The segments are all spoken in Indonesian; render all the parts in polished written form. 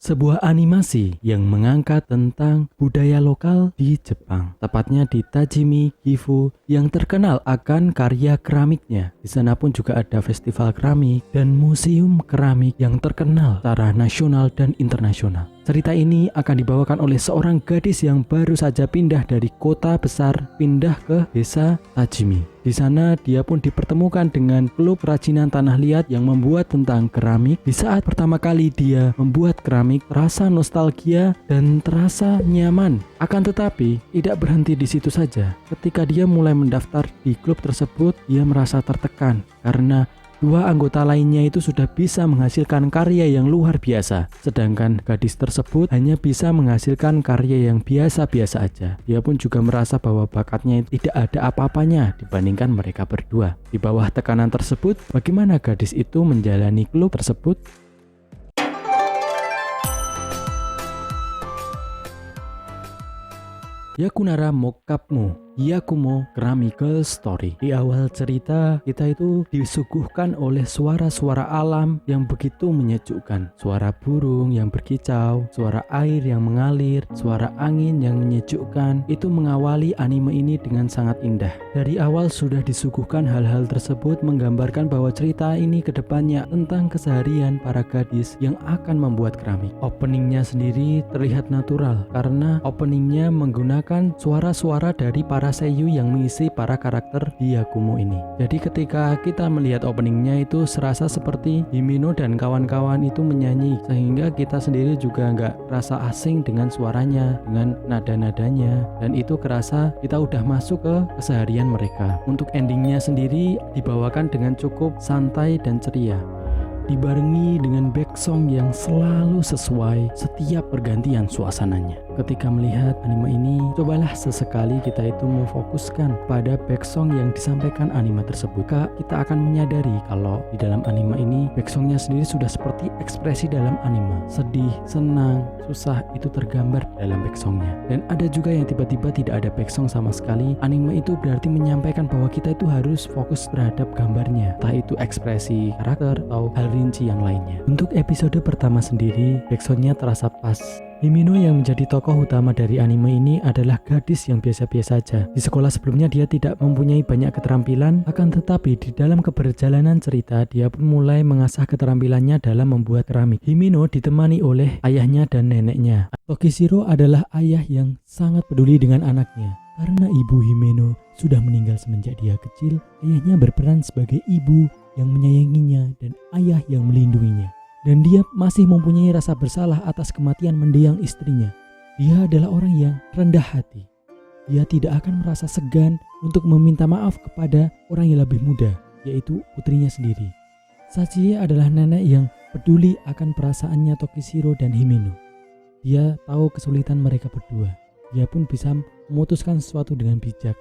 sebuah animasi yang mengangkat tentang budaya lokal di Jepang, tepatnya di Tajimi Gifu yang terkenal akan karya keramiknya. Di sana pun juga ada festival keramik dan museum keramik yang terkenal secara nasional dan internasional. Cerita ini akan dibawakan oleh seorang gadis yang baru saja pindah dari kota besar pindah ke desa Tajimi. Di sana dia pun dipertemukan dengan klub kerajinan tanah liat yang membuat tentang keramik. Di saat pertama kali dia membuat keramik, terasa nostalgia dan terasa nyaman. Akan tetapi tidak berhenti di situ saja. Ketika dia mulai mendaftar di klub tersebut, dia merasa tertekan karena dua anggota lainnya itu sudah bisa menghasilkan karya yang luar biasa, sedangkan gadis tersebut hanya bisa menghasilkan karya yang biasa-biasa aja. Dia pun juga merasa bahwa bakatnya tidak ada apa-apanya dibandingkan mereka berdua. Di bawah tekanan tersebut, bagaimana gadis itu menjalani klub tersebut? Yakunara Mokapmu Yakumo Keramik Girl Story. Di awal cerita, kita itu disuguhkan oleh suara-suara alam yang begitu menyejukkan. Suara burung yang berkicau, suara air yang mengalir, suara angin yang menyejukkan. Itu mengawali anime ini dengan sangat indah. Dari awal sudah disuguhkan hal-hal tersebut menggambarkan bahwa cerita ini kedepannya tentang keseharian para gadis yang akan membuat keramik. Openingnya sendiri terlihat natural karena openingnya menggunakan suara-suara dari para seiyuu yang mengisi para karakter di Yakumo ini. Jadi ketika kita melihat openingnya itu serasa seperti Himeno dan kawan-kawan itu menyanyi, sehingga kita sendiri juga nggak rasa asing dengan suaranya, dengan nada-nadanya, dan itu kerasa kita udah masuk ke keseharian mereka. Untuk endingnya sendiri dibawakan dengan cukup santai dan ceria, dibarengi dengan back song yang selalu sesuai setiap pergantian suasananya. Ketika melihat anime ini, cobalah sesekali kita itu memfokuskan pada back song yang disampaikan anime tersebut. Kita akan menyadari kalau di dalam anime ini back songnya sendiri sudah seperti ekspresi dalam anime. Sedih, senang, susah itu tergambar dalam back songnya. Dan ada juga yang tiba-tiba tidak ada back song sama sekali. Anime itu berarti menyampaikan bahwa kita itu harus fokus terhadap gambarnya, entah itu ekspresi karakter atau hal rinci yang lainnya. Untuk episode pertama sendiri, back songnya terasa pas. Himeno yang menjadi tokoh utama dari anime ini adalah gadis yang biasa-biasa saja. Di sekolah sebelumnya dia tidak mempunyai banyak keterampilan, akan tetapi di dalam keberjalanan cerita dia pun mulai mengasah keterampilannya dalam membuat keramik. Himeno ditemani oleh ayahnya dan neneknya. Tokishiro adalah ayah yang sangat peduli dengan anaknya. Karena ibu Himeno sudah meninggal semenjak dia kecil, ayahnya berperan sebagai ibu yang menyayanginya dan ayah yang melindunginya. Dan dia masih mempunyai rasa bersalah atas kematian mendiang istrinya. Dia adalah orang yang rendah hati. Dia tidak akan merasa segan untuk meminta maaf kepada orang yang lebih muda, yaitu putrinya sendiri. Sachie adalah nenek yang peduli akan perasaannya Tokishiro dan Himeno. Dia tahu kesulitan mereka berdua. Dia pun bisa memutuskan sesuatu dengan bijak.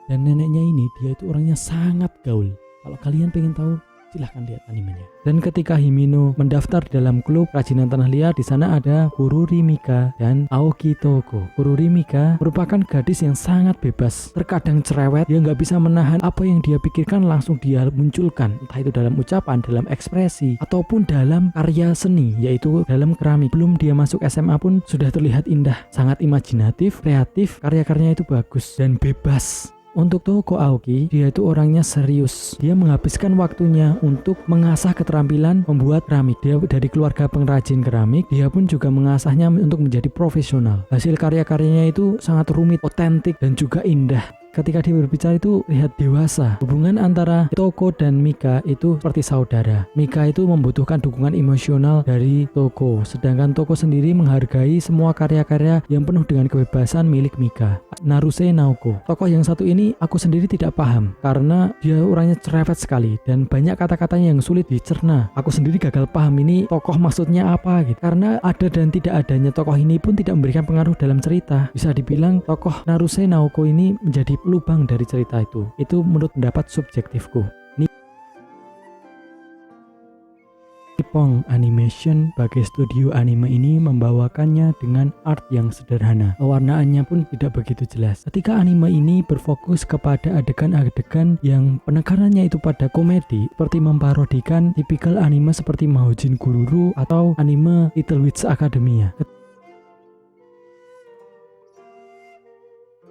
Dan neneknya ini, dia itu orangnya sangat gaul. Kalau kalian pengen tahu, silahkan lihat animenya. Dan ketika Himeno mendaftar dalam klub kerajinan tanah liat, di sana ada Kururi Mika dan Aoki Toko. Kururi Mika merupakan gadis yang sangat bebas, terkadang cerewet. Dia nggak bisa menahan apa yang dia pikirkan langsung dia munculkan, entah itu dalam ucapan, dalam ekspresi, ataupun dalam karya seni, yaitu dalam keramik. Belum dia masuk SMA pun sudah terlihat indah, sangat imajinatif, kreatif, karya-karyanya itu bagus dan bebas. Untuk Toko Aoki, dia itu orangnya serius. Dia menghabiskan waktunya untuk mengasah keterampilan membuat keramik. Dia dari keluarga pengrajin keramik, dia pun juga mengasahnya untuk menjadi profesional. Hasil karya-karyanya itu sangat rumit, otentik, dan juga indah. Ketika dia berbicara itu lihat dewasa. Hubungan antara Toko dan Mika itu seperti saudara. Mika itu membutuhkan dukungan emosional dari Toko, sedangkan Toko sendiri menghargai semua karya-karya yang penuh dengan kebebasan milik Mika. Naruse Naoko, tokoh yang satu ini aku sendiri tidak paham karena dia orangnya cerewet sekali dan banyak kata-katanya yang sulit dicerna. Aku sendiri gagal paham ini tokoh maksudnya apa gitu. Karena ada dan tidak adanya tokoh ini pun tidak memberikan pengaruh dalam cerita. Bisa dibilang tokoh Naruse Naoko ini menjadi lubang dari cerita itu. Itu menurut pendapat subjektifku. Nippon Animation sebagai studio anime ini membawakannya dengan art yang sederhana. Pewarnaannya pun tidak begitu jelas. Ketika anime ini berfokus kepada adegan-adegan yang penekanannya itu pada komedi, seperti memparodikan tipikal anime seperti Mahojin Gururu atau anime Little Witch Academia.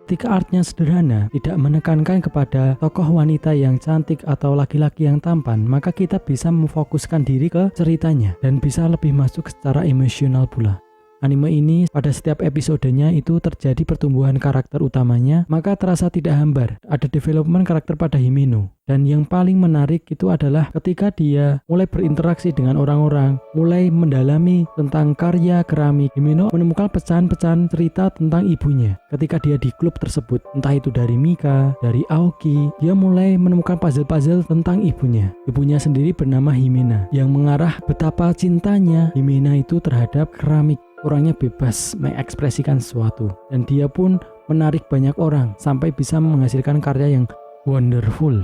Ketika artnya sederhana, tidak menekankan kepada tokoh wanita yang cantik atau laki-laki yang tampan, maka kita bisa memfokuskan diri ke ceritanya dan bisa lebih masuk secara emosional pula. Anime ini pada setiap episodenya itu terjadi pertumbuhan karakter utamanya, maka terasa tidak hambar. Ada development karakter pada Himeno. Dan yang paling menarik itu adalah ketika dia mulai berinteraksi dengan orang-orang, mulai mendalami tentang karya keramik, Himeno menemukan pecahan-pecahan cerita tentang ibunya. Ketika dia di klub tersebut, entah itu dari Mika, dari Aoki, dia mulai menemukan puzzle-puzzle tentang ibunya. Ibunya sendiri bernama Himena, yang mengarah betapa cintanya Himena itu terhadap keramik. Orangnya bebas mengekspresikan sesuatu, dan dia pun menarik banyak orang sampai bisa menghasilkan karya yang wonderful.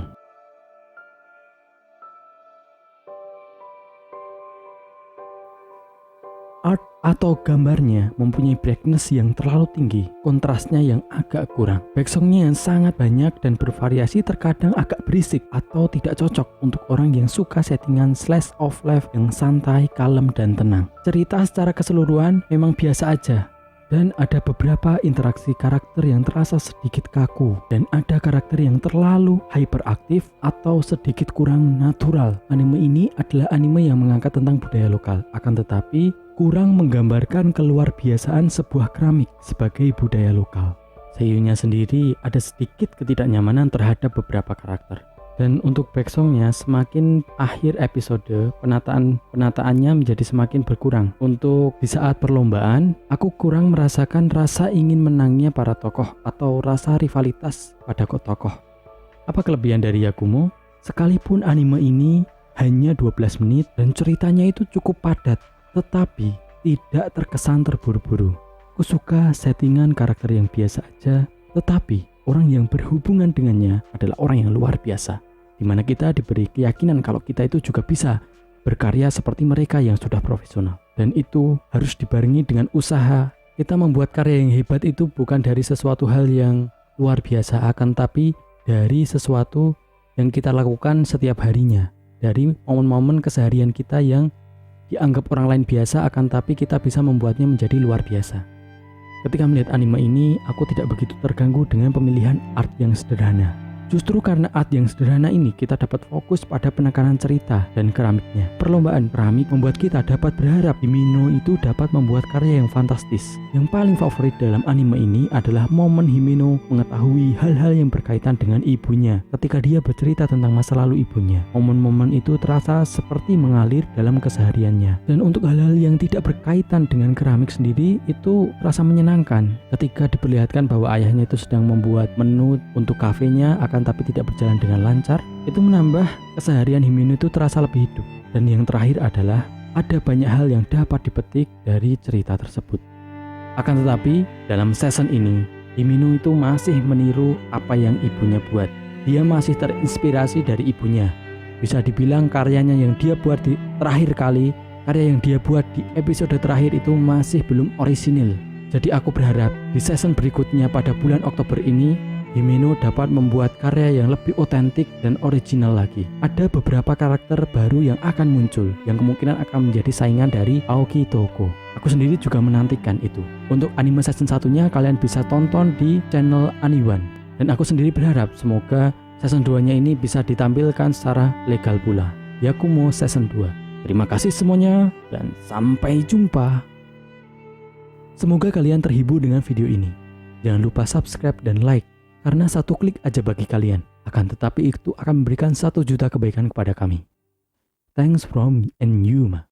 Art atau gambarnya mempunyai brightness yang terlalu tinggi, kontrasnya yang agak kurang, backsoundnya yang sangat banyak dan bervariasi, terkadang agak berisik atau tidak cocok untuk orang yang suka settingan slice of life yang santai, kalem, dan tenang. Cerita secara keseluruhan memang biasa aja, dan ada beberapa interaksi karakter yang terasa sedikit kaku, dan ada karakter yang terlalu hyperaktif atau sedikit kurang natural. Anime ini adalah anime yang mengangkat tentang budaya lokal, akan tetapi kurang menggambarkan keluar biasaan sebuah keramik sebagai budaya lokal. Seiyunya sendiri ada sedikit ketidaknyamanan terhadap beberapa karakter. Dan untuk backsoundnya, semakin akhir episode, penataannya menjadi semakin berkurang. Untuk di saat perlombaan, aku kurang merasakan rasa ingin menangnya para tokoh atau rasa rivalitas pada tokoh. Apa kelebihan dari Yakumo? Sekalipun anime ini hanya 12 menit dan ceritanya itu cukup padat, tetapi tidak terkesan terburu-buru. Aku suka settingan karakter yang biasa aja, tetapi orang yang berhubungan dengannya adalah orang yang luar biasa, di mana kita diberi keyakinan kalau kita itu juga bisa berkarya seperti mereka yang sudah profesional. Dan itu harus dibarengi dengan usaha. Kita membuat karya yang hebat itu bukan dari sesuatu hal yang luar biasa, akan tapi dari sesuatu yang kita lakukan setiap harinya, dari momen-momen keseharian kita yang dianggap orang lain biasa, akan tapi kita bisa membuatnya menjadi luar biasa. Ketika melihat anime ini, aku tidak begitu terganggu dengan pemilihan art yang sederhana. Justru karena art yang sederhana ini, kita dapat fokus pada penekanan cerita dan keramiknya. Perlombaan keramik membuat kita dapat berharap Himeno itu dapat membuat karya yang fantastis. Yang paling favorit dalam anime ini adalah momen Himeno mengetahui hal-hal yang berkaitan dengan ibunya ketika dia bercerita tentang masa lalu ibunya. Momen-momen itu terasa seperti mengalir dalam kesehariannya. Dan untuk hal-hal yang tidak berkaitan dengan keramik sendiri, itu terasa menyenangkan. Ketika diperlihatkan bahwa ayahnya itu sedang membuat menu untuk kafenya, akan tapi tidak berjalan dengan lancar, itu menambah keseharian Himeno itu terasa lebih hidup. Dan yang terakhir adalah ada banyak hal yang dapat dipetik dari cerita tersebut. Akan tetapi dalam season ini, Himeno itu masih meniru apa yang ibunya buat. Dia masih terinspirasi dari ibunya. Bisa dibilang karyanya yang dia buat di terakhir kali, karya yang dia buat di episode terakhir itu masih belum orisinil. Jadi aku berharap di season berikutnya pada bulan Oktober ini, Himeno dapat membuat karya yang lebih otentik dan original lagi. Ada beberapa karakter baru yang akan muncul, yang kemungkinan akan menjadi saingan dari Aoki Toko. Aku sendiri juga menantikan itu. Untuk anime season satunya kalian bisa tonton di channel Aniwan. Dan aku sendiri berharap semoga season 2-nya ini bisa ditampilkan secara legal pula. Yakumo season 2. Terima kasih semuanya dan sampai jumpa. Semoga kalian terhibur dengan video ini. Jangan lupa subscribe dan like, karena satu klik aja bagi kalian. Akan tetapi itu akan memberikan 1 juta kebaikan kepada kami. Thanks from and you.